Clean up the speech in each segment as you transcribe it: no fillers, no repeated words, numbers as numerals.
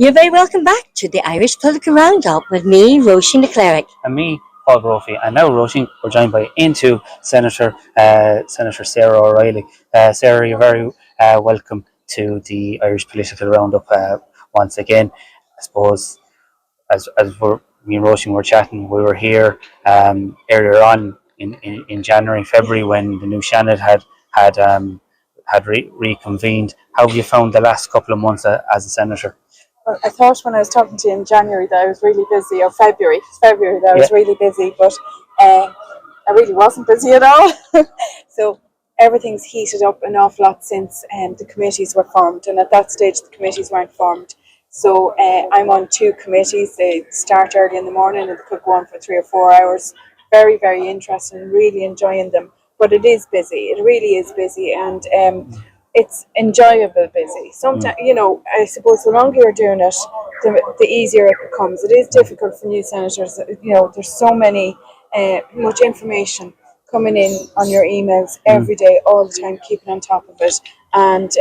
You're very welcome back to the Irish Political Roundup with me, Roisin the Cleric. And me, Paul Brophy. And now, Roisin, we're joined by Aontu Senator Sarah O'Reilly. Sarah, you're very welcome to the Irish Political Roundup once again. I suppose me and Roisin were chatting, we were here earlier on in January, February, when the new Seanad had reconvened. How have you found the last couple of months as a senator? Well, I thought when I was talking to you in January that I was really busy, or February that I was really busy, but I really wasn't busy at all. So everything's heated up an awful lot since the committees were formed, and at that stage the committees weren't formed. So I'm on two committees. They start early in the morning and they could go on for 3 or 4 hours. Very, very interesting, really enjoying them. But it is busy. It really is busy, and it's enjoyable busy. Sometimes, I suppose the longer you're doing it, the easier it becomes. It is difficult for new senators. There's so much information coming in on your emails every day, all the time, keeping on top of it. And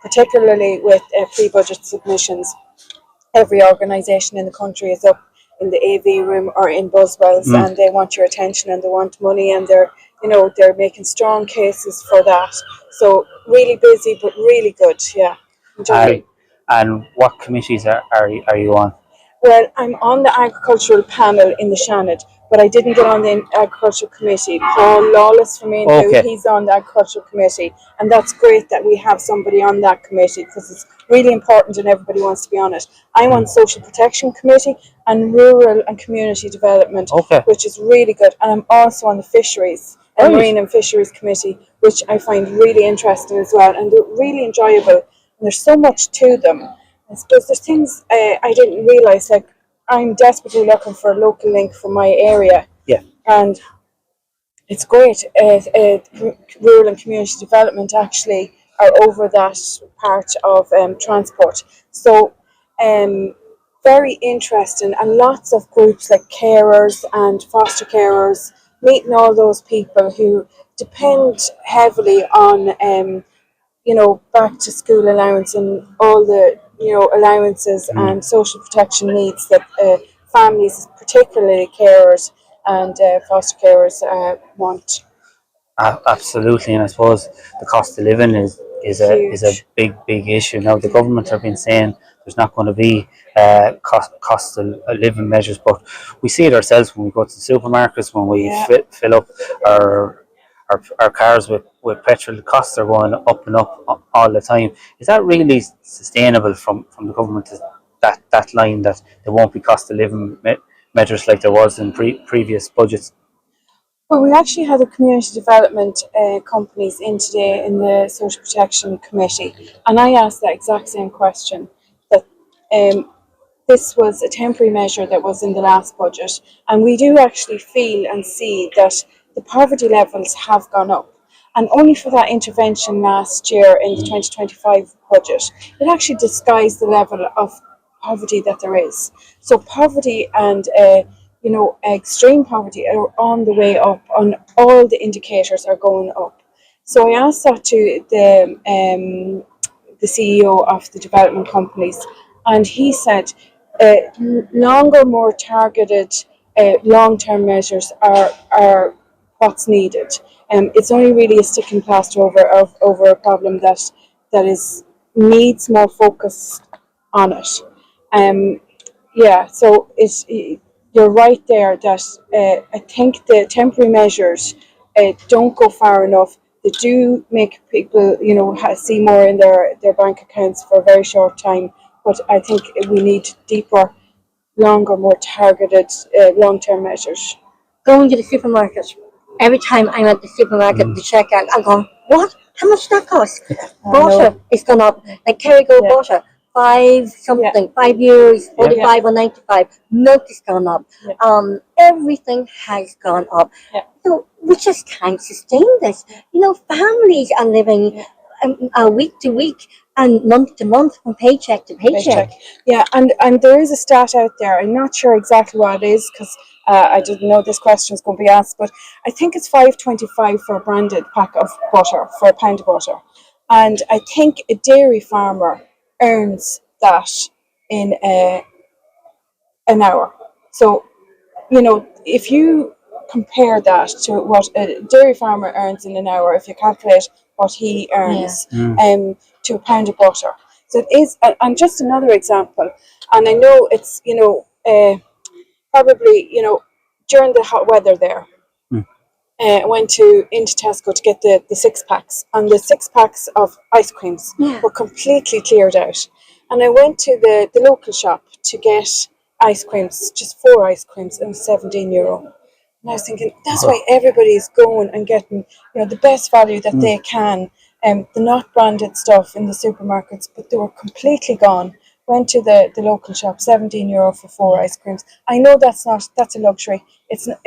particularly with pre-budget submissions, every organisation in the country is up in the AV room or in Buzzwells, and they want your attention and they want money, and they're making strong cases for that. So really busy, but really good. Yeah, enjoying. And what committees are you on? Well, I'm on the agricultural panel in the Seanad, but I didn't get on the agricultural committee. Paul Lawless from Aontu, he's on the agricultural committee, and that's great that we have somebody on that committee because it's really important and everybody wants to be on it. I'm on social protection committee and rural and community development, which is really good, and I'm also on the fisheries and marine and fisheries committee, which I find really interesting as well, and they're really enjoyable. And there's so much to them. I suppose there's things I didn't realise, like I'm desperately looking for a local link for my area. Yeah. And it's great. Rural and community development actually are over that part of transport. So very interesting, and lots of groups like carers and foster carers, meeting all those people who depend heavily on back to school allowance and all the allowances and social protection needs that families, particularly carers and foster carers, want. Absolutely, and I suppose the cost of living is a big issue now. The government have been saying there's not going to be cost of living measures, but we see it ourselves when we go to the supermarkets, when we fill up our cars with petrol. The costs are going up and up all the time. Is that really sustainable from the government, that line that there won't be cost of living measures like there was in previous budgets? Well, we actually had the community development companies in today in the social protection committee, and I asked that exact same question, that this was a temporary measure that was in the last budget, and we do actually feel and see that the poverty levels have gone up. And only for that intervention last year in the 2025 budget, it actually disguised the level of poverty that there is. So poverty and extreme poverty are on the way up, on all the indicators are going up. So I asked that to the CEO of the development companies, and he said longer, more targeted long-term measures are what's needed. It's only really a sticking plaster over a problem that needs more focus on it. So you're right there that I think the temporary measures don't go far enough. They do make people, see more in their bank accounts for a very short time. But I think we need deeper, longer, more targeted long-term measures. Going to the supermarket. Every time I'm at the supermarket to check out, I'm going, what? How much does that cost? Butter is gone up. Like Kerrygo butter, 5 something, 5 euros, 45 or 95. Milk is gone up. Everything has gone up. So we just can't sustain this. Families are living week to week and month to month, from paycheck to paycheck. Yeah, and there is a stat out there. I'm not sure exactly what it is because I didn't know this question was going to be asked, but I think it's $5.25 for a branded pack of butter, for a pound of butter. And I think a dairy farmer earns that in an hour. So, if you compare that to what a dairy farmer earns in an hour, if you calculate what he earns to a pound of butter. So it is, and just another example, and I know it's, probably, during the hot weather there, went into Tesco to get the 6-packs, and the 6-packs of ice creams were completely cleared out. And I went to the local shop to get ice creams, just 4 ice creams, and €17. And I was thinking, that's why everybody's going and getting, the best value that they can, the not branded stuff in the supermarkets, but they were completely gone. Went to the local shop, €17 for 4 ice creams. I know that's a luxury. It's not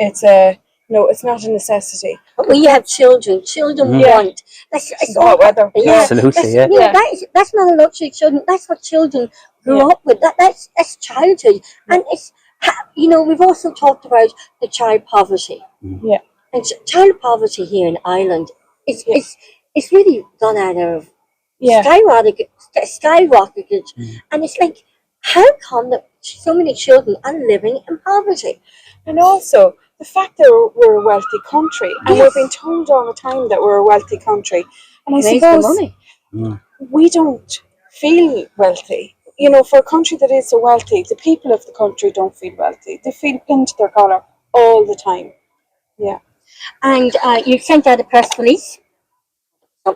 a necessity. But when you have children want. It's all weather. Absolutely, That's not a luxury. Children. That's what children grew up with. That's childhood, and it's we've also talked about the child poverty. Yeah. And child poverty here in Ireland it's really gone out of skyrocketed, and it's like, how come that so many children are living in poverty? And also the fact that we're a wealthy country, and we've been told all the time that we're a wealthy country, and I suppose we don't feel wealthy. For a country that is so wealthy, the people of the country don't feel wealthy. They feel pinned to their collar all the time. Yeah. And you sent out a press release.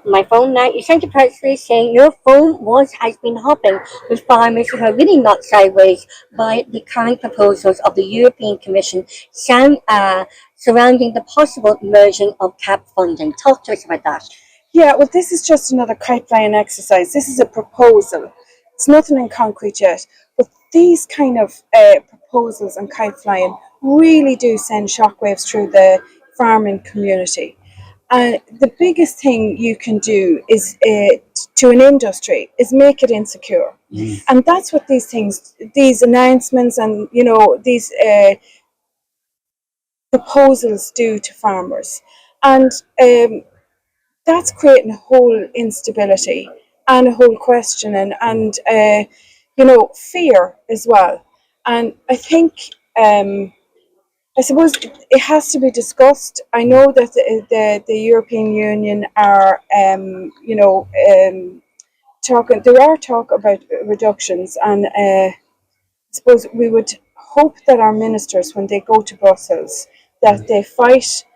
My phone now. You sent a press release saying your phone has been hopping with farmers who are really knocked sideways by the current proposals of the European Commission surrounding the possible merging of CAP funding. Talk to us about that. Yeah, well, this is just another kite flying exercise. This is a proposal. It's nothing in concrete yet, but these kind of proposals and kite flying really do send shockwaves through the farming community. And the biggest thing you can do is to an industry is make it insecure, and that's what these announcements, and these proposals do to farmers, and that's creating a whole instability and a whole questioning, and fear as well. And I think. I suppose it has to be discussed. I know that the European Union are, talking. There are talk about reductions, and I suppose we would hope that our ministers, when they go to Brussels, that they fight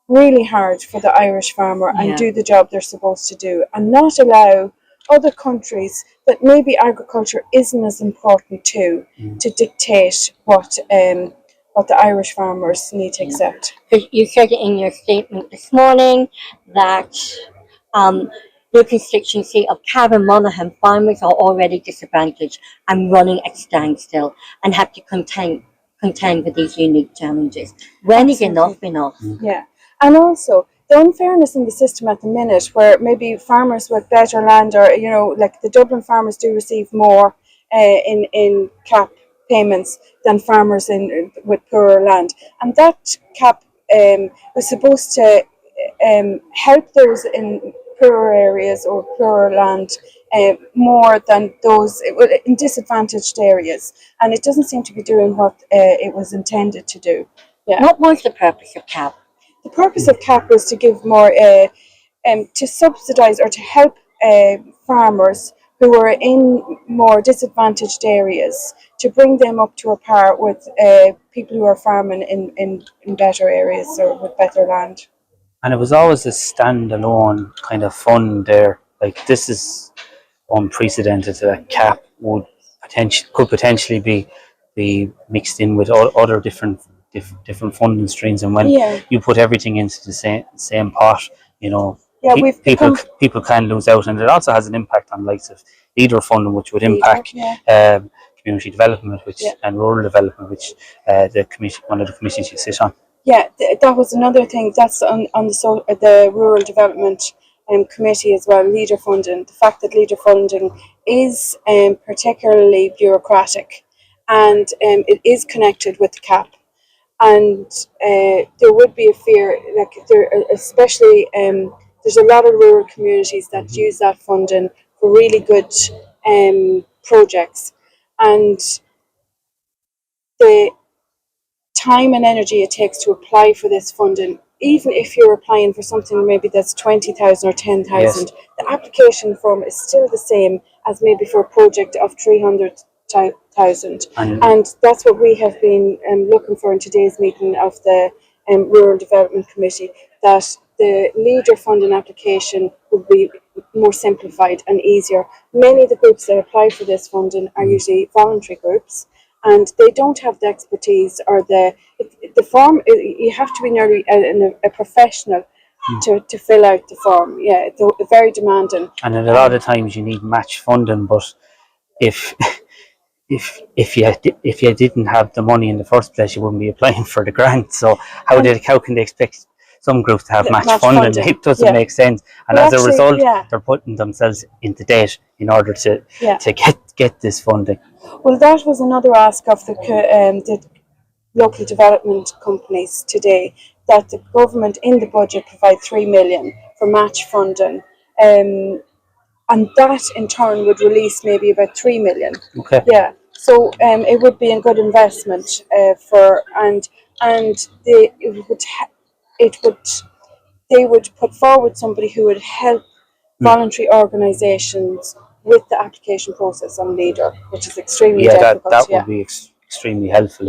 really hard for the Irish farmer and do the job they're supposed to do, and not allow other countries that maybe agriculture isn't as important to dictate what the Irish farmers need to accept. You said in your statement this morning that your constituency of Cavan Monaghan farmers are already disadvantaged and running at standstill and have to contend with these unique challenges. When is enough enough? Yeah, and also the unfairness in the system at the minute, where maybe farmers with better land, or like the Dublin farmers do receive more in CAP payments than farmers with poorer land, and that CAP was supposed to help those in poorer areas or poorer land more than those in disadvantaged areas, and it doesn't seem to be doing what it was intended to do. Yeah. What was the purpose of CAP? The purpose of CAP was to give more, to subsidise or to help farmers who are in more disadvantaged areas, to bring them up to a par with people who are farming in better areas or with better land. And it was always a standalone kind of fund there. Like, this is unprecedented. That CAP could potentially be mixed in with other different funding streams, and when you put everything into the same pot, people can lose out, and it also has an impact on likes of leader funding, which would impact community development, and rural development, which one of the committees you sit on. Yeah, that was another thing. That's on the rural development committee as well. Leader funding. The fact that leader funding is particularly bureaucratic, and it is connected with the CAP. And there would be a fear, especially there's a lot of rural communities that use that funding for really good projects, and the time and energy it takes to apply for this funding, even if you're applying for something maybe that's 20,000 or 10,000, the application form is still the same as maybe for a project of 300,000. And that's what we have been looking for in today's meeting of the Rural Development Committee, that the leader funding application would be more simplified and easier. Many of the groups that apply for this funding are usually voluntary groups, and they don't have the expertise or the form. You have to be nearly a professional to fill out the form. Yeah, it's very demanding. And a lot of times you need match funding, but if if you didn't have the money in the first place, you wouldn't be applying for the grant. So how can they expect some groups to have match funding? It doesn't make sense. And as a result, they're putting themselves into debt in order to get this funding. Well, that was another ask of the local development companies today, that the government in the budget provide 3 million for match funding, and that in turn would release maybe about 3 million. Okay. Yeah. So it would be a good investment they would put forward somebody who would help voluntary organisations with the application process on leader, which is extremely difficult. That would be extremely helpful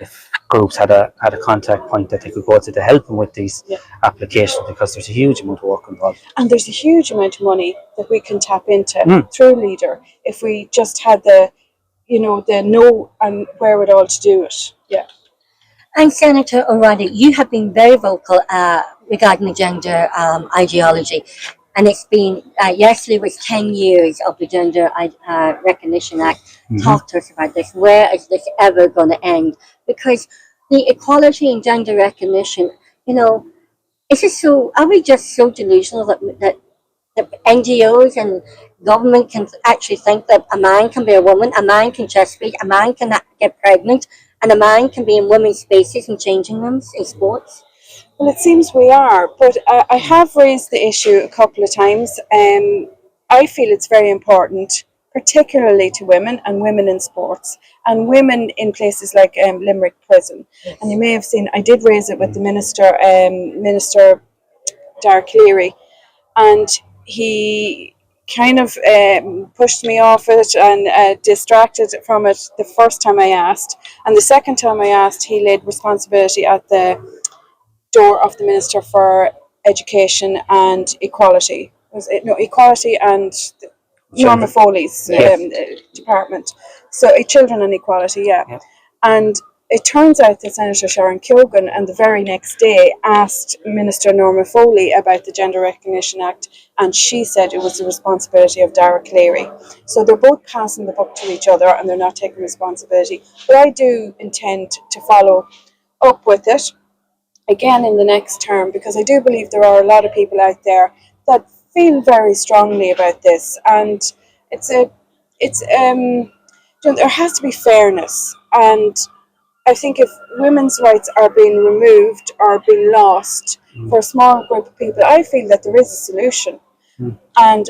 if groups had a contact point that they could go to help them with these applications, because there's a huge amount of work involved. And there's a huge amount of money that we can tap into through leader if we just had the know and wherewithal to do it. Yeah. And Senator O'Reilly, you have been very vocal regarding the gender ideology. And it's been, yesterday was 10 years of the Gender Recognition Act. Talk to us about this. Where is this ever going to end? Because the equality in gender recognition, is it so, are we just so delusional that NGOs and government can actually think that a man can be a woman, a man can chest feed, a man can get pregnant, and a man can be in women's spaces and changing rooms in sports? Well, it seems we are, but I have raised the issue a couple of times. I feel it's very important, particularly to women and women in sports and women in places like Limerick Prison. And you may have seen, I did raise it with the Minister Chleirigh, and he kind of pushed me off it and distracted from it the first time I asked. And the second time I asked, he laid responsibility at the door of the Minister for Education and Equality. Equality and Norma Foley's department. So Children and Equality, And it turns out that Senator Sharon Keoghan, and the very next day, asked Minister Norma Foley about the Gender Recognition Act, and she said it was the responsibility of Dara Chleirigh. So they're both passing the buck to each other, and they're not taking responsibility. But I do intend to follow up with it again in the next term, because I do believe there are a lot of people out there that feel very strongly about this, and there has to be fairness. And I think if women's rights are being removed or being lost for a small group of people, I feel that there is a solution. And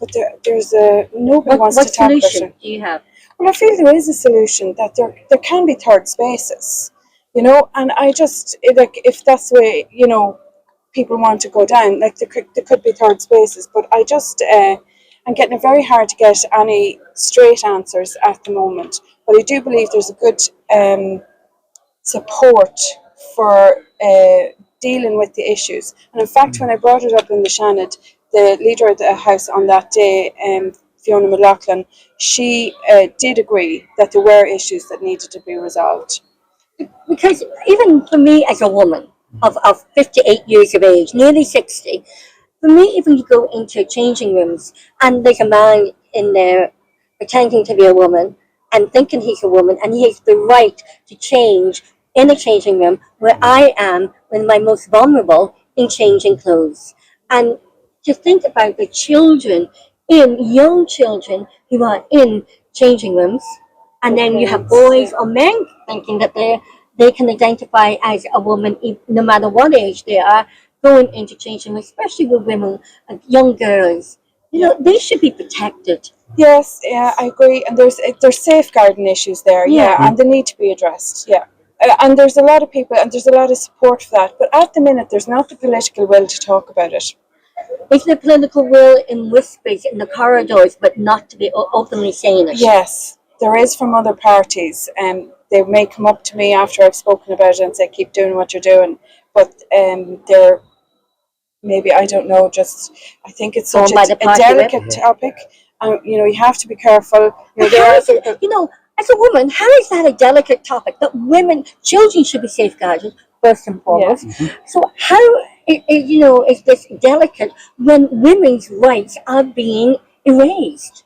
but there's nobody wants to tackle it. What solution do you have? Well, I feel there is a solution, that there can be third spaces. And I just, if that's the way, people want to go down, there could be third spaces, but I just, I'm getting it very hard to get any straight answers at the moment. But I do believe there's a good support for dealing with the issues. And in fact, when I brought it up in the Seanad, the leader of the House on that day, Fiona McLaughlin, she did agree that there were issues that needed to be resolved. Because even for me as a woman of 58 years of age, nearly 60, for me, even you go into changing rooms and there's a man in there pretending to be a woman and thinking he's a woman, and he has the right to change in a changing room where I am when I'm most vulnerable in changing clothes. And to think about the children, young children who are in changing rooms, and then you have boys or men thinking that they can identify as a woman no matter what age they are, going into changing rooms, especially with women, young girls. You know, they should be protected. Yes, yeah, I agree. And there's safeguarding issues there, and they need to be addressed. Yeah, and there's a lot of people and there's a lot of support for that. But at the minute, there's not the political will to talk about it. Is there political will in whispers in the corridors, but not to be openly saying it? Yes, there is from other parties. They may come up to me after I've spoken about it and say, "Keep doing what you're doing," but they're maybe, I don't know. Just I think it's such a delicate topic. You know, you have to be careful. You know, as a woman, how is that a delicate topic? That children should be safeguarded first and foremost. So how is this delicate when women's rights are being erased?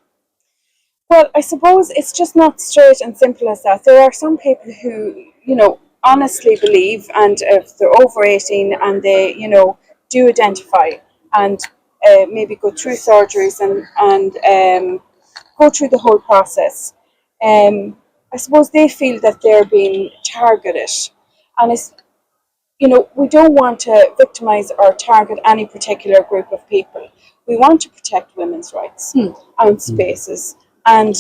Well, I suppose it's just not straight and simple as that. There are some people who, honestly believe, and if they're over 18 and they, do identify and maybe go through surgeries and go through the whole process, I suppose they feel that they're being targeted. And it's, we don't want to victimise or target any particular group of people. We want to protect women's rights and spaces. And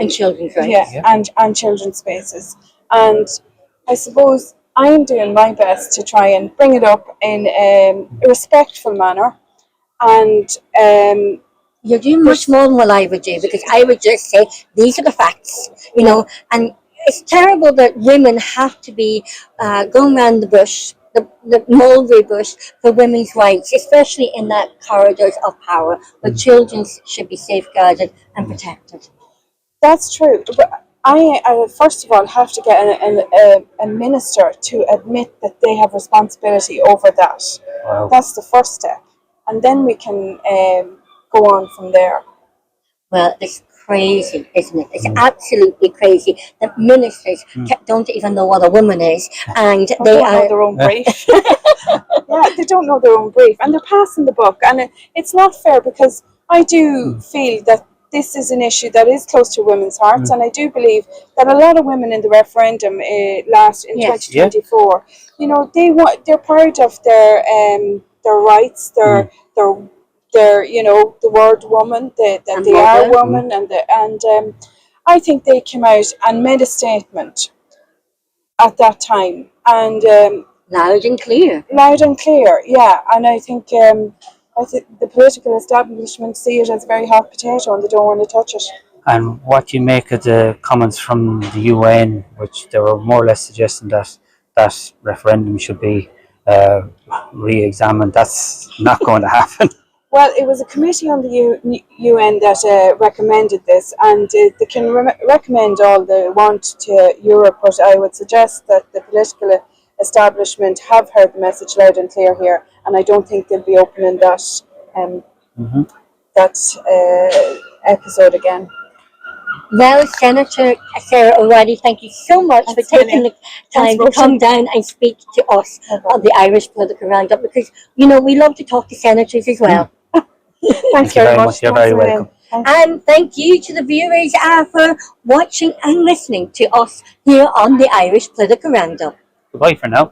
children's rights. And children's spaces. And I suppose I'm doing my best to try and bring it up in a respectful manner. And you're doing much more than what I would do, because I would just say, these are the facts, and it's terrible that women have to be going around the bush, the mulberry bush, for women's rights, especially in that corridors of power, where children should be safeguarded and protected. That's true, but I first of all have to get a minister to admit that they have responsibility over that. Wow. That's the first step, and then we can go on from there. Well, it's crazy, isn't it? It's absolutely crazy that ministers don't even know what a woman is, and they don't know their own brief. Yeah, they don't know their own brief, and they're passing the buck, and it's not fair, because I do feel that this is an issue that is close to women's hearts, and I do believe that a lot of women in the referendum 2024, they're proud of their rights, their the word woman, that they are women, and I think they came out and made a statement at that time, and loud and clear, yeah, and I think the political establishment see it as a very hot potato, and they don't want to touch it. And what do you make of the comments from the UN, which they were more or less suggesting that referendum should be re-examined? That's not going to happen. Well, it was a committee on the UN that recommended this, and they can recommend all they want to Europe, but I would suggest that the political establishment have heard the message loud and clear here, and I don't think they'll be opening that episode again. Well, Senator Sarah O'Reilly, thank you so much for taking the time to come down and speak to us on the Irish Political Roundup, because, we love to talk to senators as well. Thank you very much. You're very welcome. And thank you to the viewers for watching and listening to us here on the Irish Political Roundup. Goodbye for now.